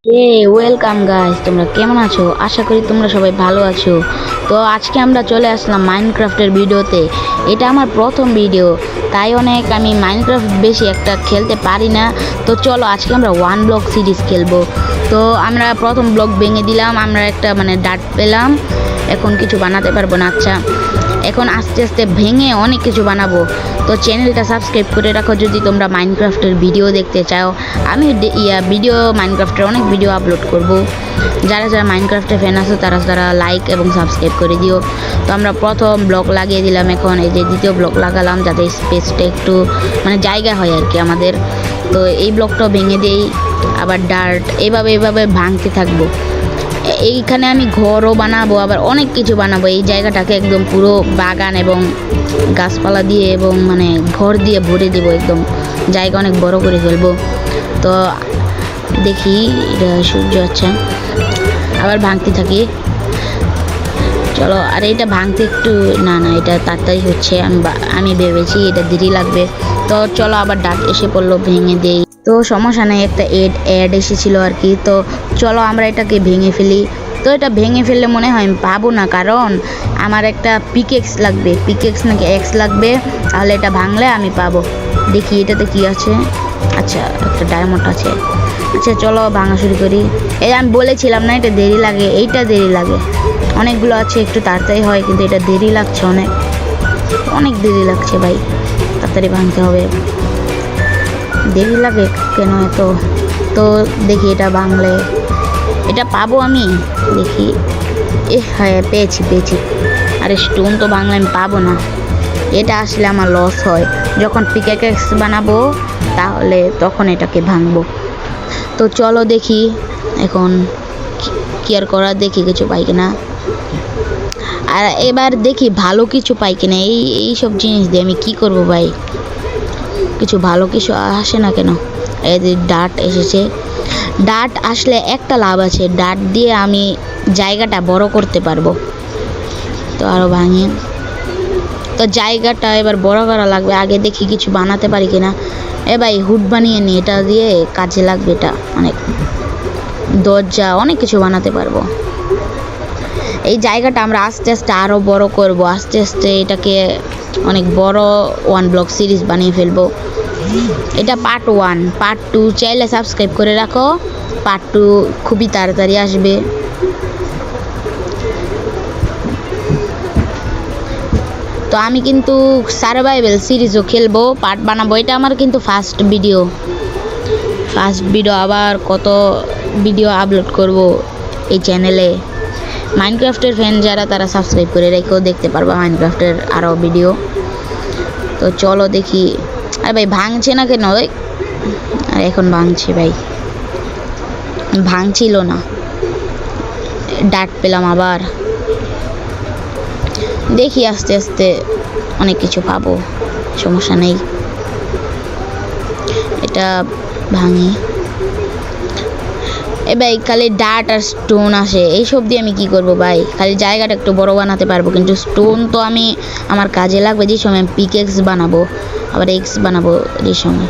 Welcome guys, তোমরা কেমন আছো? আশা করি তোমরা সবাই ভালো আছো। তো আজকে আমরা চলে আসলাম মাইনক্রাফটের ভিডিওতে। এটা আমার প্রথম ভিডিও, তাই আমি মাইনক্রাফট বেশি একটা খেলতে পারি না। তো চলো আজকে আমরা ওয়ান ব্লক সিরিজ খেলবো। তো আমরা প্রথম ব্লক ভেঙে দিলাম, আমরা একটা ডাট পেলাম। এখন কিছু বানাতে পারবো না। আচ্ছা, এখন আস্তে আস্তে ভেঙে অনেক কিছু বানাবো। তো চ্যানেলটা সাবস্ক্রাইব করে রাখো যদি তোমরা মাইনক্রাফটের ভিডিও দেখতে চাও। আমি মাইনক্রাফটের অনেক ভিডিও আপলোড করব। যারা যারা মাইনক্রাফটের ফ্যান আছো তারা লাইক এবং সাবস্ক্রাইব করে দিও। তো আমরা প্রথম ব্লক লাগিয়ে দিলাম, এখন এই যে দ্বিতীয় ব্লক লাগালাম যাতে স্পেসটা একটু জায়গা হয় আর কি আমাদের। তো এই ব্লকটাও ভেঙে দেই, আবার ডার্ট এভাবে ভাঙতে থাকবো। এইখানে আমি ঘরও বানাবো, আবার অনেক কিছু বানাবো। এই জায়গাটাকে একদম পুরো বাগান এবং গাছপালা দিয়ে এবং ঘর দিয়ে ভরে দেবো, একদম জায়গা অনেক বড় করে ফেলবো। তো দেখি এটা সূর্য, আচ্ছা আবার ভাঙতে থাকি। চলো, আর এটা ভাঙতে একটু না এটা তাড়াতাড়ি হচ্ছে। আমি ভেবেছি এটা দেরি লাগবে। তো চলো, আবার ডাক এসে পড়লো, ভেঙে দেই। তো সমস্যা নেই, একটা অ্যাড এসেছিলো আর কি। তো চলো আমরা এটাকে ভেঙে ফেলি। তো এটা ভেঙে ফেললে মনে হয় আমি পাবো না, কারণ আমার একটা পিকেক্স লাগবে, পিকেক্স নাকি এক্স লাগবে, তাহলে এটা ভাঙলে আমি পাবো। দেখি এটাতে কি আছে। আচ্ছা, একটা ডায়মন্ড আছে। আচ্ছা চলো ভাঙা শুরু করি। এই আমি বলেছিলাম না এটা দেরি লাগে, এইটা দেরি লাগে। অনেকগুলো আছে, একটু তাড়াতাড়ি হয়, কিন্তু এটা দেরি লাগছে, অনেক দেরি লাগছে ভাই। তাড়াতাড়ি ভাঙতে হবে, দেরি লাগে কেন এত? তো দেখি এটা ভাঙলে এটা পাবো আমি, দেখি। হ্যাঁ, পেয়েছি। আরে স্টোন তো ভাঙলে আমি পাবো না, এটা আসলে আমার লস হয়। যখন পিকেক্স বানাবো তাহলে তখন এটাকে ভাঙবো। তো চলো দেখি এখন কি আর করার, দেখি কিছু পাই কিনা। আর এবার দেখি ভালো কিছু পাই কিনা। এই সব জিনিস দিয়ে আমি কি করব ভাই? কিছু ভালো কিছু আসে না কেন? এই যে ডাট এসেছে, ডাট আসলে একটা লাভ আছে, ডাট দিয়ে আমি জায়গাটা বড় করতে পারবো। তো আরও ভাঙি। তো জায়গাটা এবার বড় করা লাগবে, আগে দেখি কিছু বানাতে পারি কিনা। ভাই হুড বানিয়ে নি, এটা দিয়ে কাজে লাগবে। এটা দরজা অনেক কিছু বানাতে পারবো। এই জায়গাটা আমরা আস্তে আস্তে আরও বড় করব, আস্তে আস্তে এটাকে অনেক বড় ওয়ান ব্লক সিরিজ বানিয়ে ফেলবো। এটা পার্ট 1, পার্ট 2 চাইলে সাবস্ক্রাইব করে রাখো। পার্ট 2 খুবই তাড়াতাড়ি আসবে। তো আমি কিন্তু সার্ভাইভাল সিরিজও খেলবো, পার্ট বানাবো। এটা আমার কিন্তু ফার্স্ট ভিডিও। আবার কত ভিডিও আপলোড করব এই চ্যানেলে। মাইনক্রাফটের ফ্যান যারা তারা সাবস্ক্রাইব করে রেখেও দেখতে পারবা মাইনক্রাফটের আরও ভিডিও। তো চলো দেখি। আর ভাই ভাঙছে না কেন? আর এখন ভাঙছে ভাই, ভাঙছিল না। ডাট পেলাম আবার, দেখি আস্তে আস্তে অনেক কিছু পাবো, সমস্যা নেই। এটা ভাঙি। ভাই খালি ডাট আর স্টোন আসে, এইসব দিয়ে আমি কি করব ভাই? খালি জায়গাটা একটু বড় বানাতে পারবো, কিন্তু স্টোন তো আমার কাজে লাগবে যে সময় আমি পিকেক্স বানাবো, আবার এক্স বানাবো যে সময়।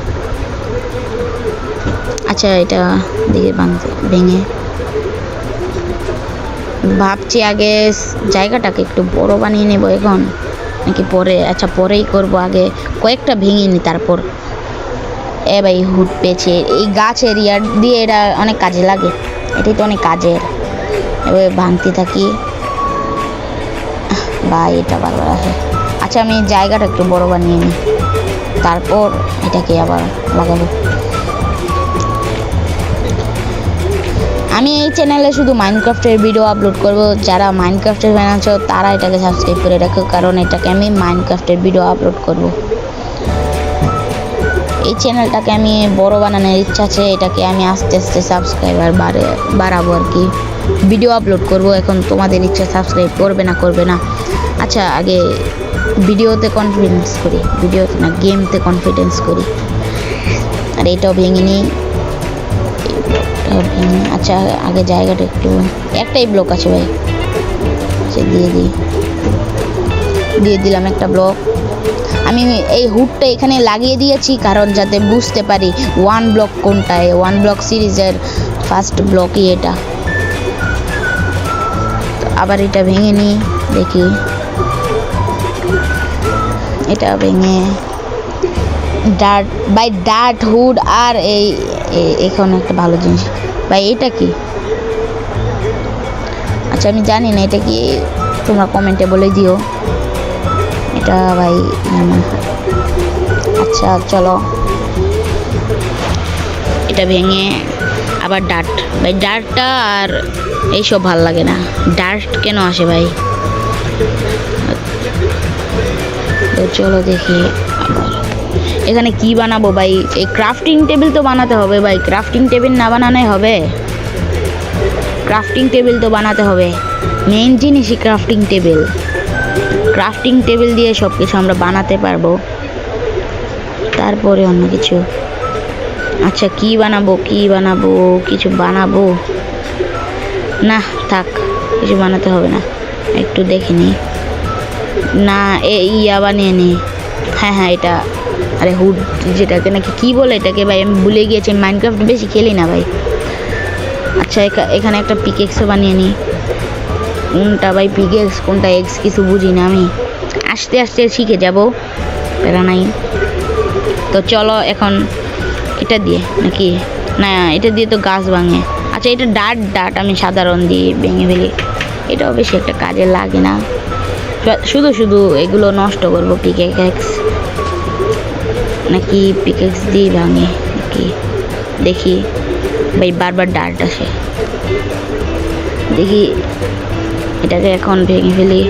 আচ্ছা, এটা দিকে ভেঙে ভাবছি আগে জায়গাটাকে একটু বড় বানিয়ে নেব এখন, নাকি পরে? আচ্ছা পরেই করব, আগে কয়েকটা ভেঙে নি তারপর। ভাই হুড পেয়েছে, এই গাছের ইয়ার দিয়ে এটা অনেক কাজে লাগে, এটাই তো অনেক কাজের। এবার ভাঙতে থাকি ভাই, এটা বারবার আসে। আচ্ছা আমি জায়গাটা একটু বড় বানিয়ে নিই, তারপর এটাকে আবার লাগাবো। আমি এই চ্যানেলে শুধু মাইনক্রাফটের ভিডিও আপলোড করব। যারা মাইনক্রাফটের ফ্যান আছো তারা এটাকে সাবস্ক্রাইব করে রাখো, কারণ এটাকে আমি মাইনক্রাফটের ভিডিও আপলোড করব। এই চ্যানেলটাকে আমি বড় বানানোর ইচ্ছা আছে, এটাকে আমি আস্তে আস্তে সাবস্ক্রাইবার বাড়াবো আর কি, ভিডিও আপলোড করব। এখন তোমাদের ইচ্ছা সাবস্ক্রাইব করবে না। আচ্ছা আগে ভিডিওতে কনফিডেন্স করি, ভিডিওতে না গেমতে কনফিডেন্স করি। আর এটাও ভেঙে নিই। আচ্ছা আগে জায়গাটা একটাই ব্লক আছে ভাই, সে দিয়ে দিলাম একটা ব্লক। আমি এই হুডটা এখানে লাগিয়ে দিয়েছি কারণ যাতে বুঝতে পারি ওয়ান ব্লক কোনটায়। ওয়ান ব্লক সিরিজের ফার্স্ট ব্লকই এটা। তো আবার এটা ভেঙে নিই, দেখি এটা ভেঙে ডার্ট বাই ডার্ট হুড। আর এখানে একটা ভালো জিনিস ভাই, এটা কি? আচ্ছা আমি জানি না এটা কি, তোমরা কমেন্টে বলে দিও এটা ভাই। আচ্ছা চলো, এটা ভেঙে আবার ডার্ট ভাই। ডার্টটা আর এইসব ভাল লাগে না, ডার্ট কেন আসে ভাই? তো চলো দেখি আবার এখানে কি বানাবো ভাই। এই ক্রাফটিং টেবিল তো বানাতে হবে ভাই, ক্রাফটিং টেবিল না বানানোই হবে? ক্রাফটিং টেবিল তো বানাতে হবে, মেইন জিনিসই ক্রাফটিং টেবিল। ক্রাফটিং টেবিল দিয়ে সব কিছু আমরা বানাতে পারবো, তারপরে অন্য কিছু। আচ্ছা কি বানাবো, কিছু বানাবো না, থাক, কিছু বানাতে হবে না। একটু দেখে নিই না, ইয়া বানিয়ে নিই। হ্যাঁ এটা, আরে হুড যেটাকে নাকি কি বলে এটাকে ভাই, আমি ভুলে গিয়েছি, মাইনক্রাফট বেশি খেলি না ভাই। আচ্ছা এখানে একটা পিকেক্সও বানিয়ে নিই। কোনটা ভাই পিকেক্স, কোনটা এক্স কিছু বুঝি না আমি, আস্তে আস্তে শিখে যাব, প্যারা নাই। তো চলো এখন এটা দিয়ে নাকি না, এটা দিয়ে তো গাছ ভাঙে। আচ্ছা এটা ডার্ট আমি সাধারণ দিয়ে ভেঙে ফেলি, এটাও বেশি একটা কাজে লাগে না, শুধু এগুলো নষ্ট করবো। পিকেক্স নাকি পিকেক্স দিয়ে ভাঙে নাকি, দেখি ভাই বারবার ডার্ট আসে, দেখি এটাকে এখন ভেঙে ফেলি।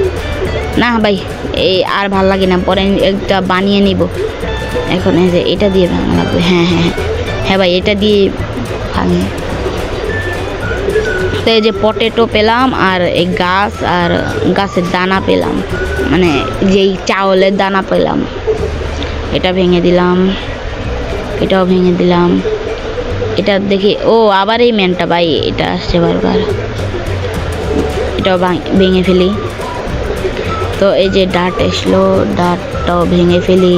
না ভাই এই আর ভাল লাগে না, পরে একটা বানিয়ে নিব। এখন এই যে এটা দিয়ে ভাঙা লাগবে। হ্যাঁ ভাই এটা দিয়ে ভাঙে। তো এই যে পটেটো পেলাম, আর এই গাছ আর গাছের দানা পেলাম, মানে যেই চাউলের দানা পেলাম। এটা ভেঙে দিলাম, এটাও ভেঙে দিলাম। এটা দেখি, ও আবার এই ম্যানটা ভাই, এটা আসছে বারবার, এটাও ভেঙে ফেলি। তো এই যে ডার্ট এসলো, ডার্টটাও ভেঙে ফেলি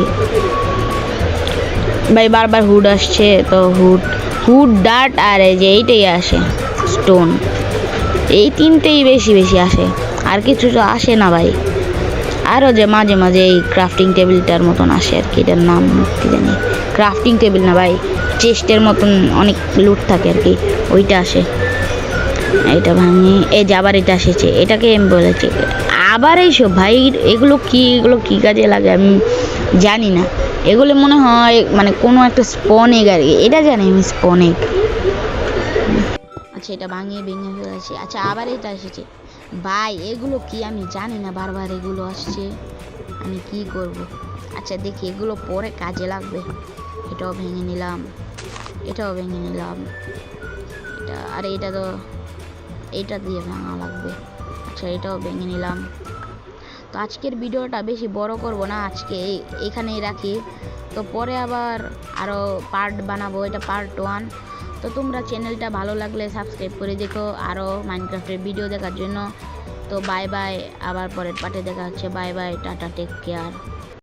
ভাই। বারবার হুড আসছে, তো হুড ডার্ট আর এই যে এইটাই আসে স্টোন, এই তিনটেই বেশি আসে, আর কিছু তো আসে না ভাই। আরও যে মাঝে মাঝে এই ক্রাফটিং টেবিলটার মতন আসে আর কি, এটার নাম কি জানি, ক্রাফটিং টেবিল না ভাই, চেস্টের মতন অনেক লুট থাকে আর কি, ওইটা আসে। এটা ভাঙি, এই যে আবার এটা এসেছে, এটাকে আমি বলেছি আবার এইসব ভাই। এগুলো কি কাজে লাগে আমি জানি না, এগুলো মনে হয় মানে কোনো একটা স্পন এগ আর কি, এটা জানি আমি, স্পন এগ। আচ্ছা এটা ভেঙে ফেলেছি। আচ্ছা আবার এটা এসেছে ভাই, এগুলো কি আমি জানি না, বারবার এগুলো আসছে, আমি কি করব? আচ্ছা দেখি এগুলো পরে কাজে লাগবে। এটাও ভেঙে নিলাম, এটা আর এটা তো এইটা দিয়ে ভাঙা লাগবে। আচ্ছা এটাও ভেঙে নিলাম। তো আজকের ভিডিওটা বেশি বড় করব না, আজকে এখানেই রাখি। তো পরে আবার আরও পার্ট বানাবো, এটা পার্ট 1। তো তোমরা চ্যানেলটা ভালো লাগলে সাবস্ক্রাইব করে দেখো আরও মাইনক্রাফটের ভিডিও দেখার জন্য। তো বাই বাই, আবার পরের পার্টে দেখা হচ্ছে। Bye bye, tata, take care.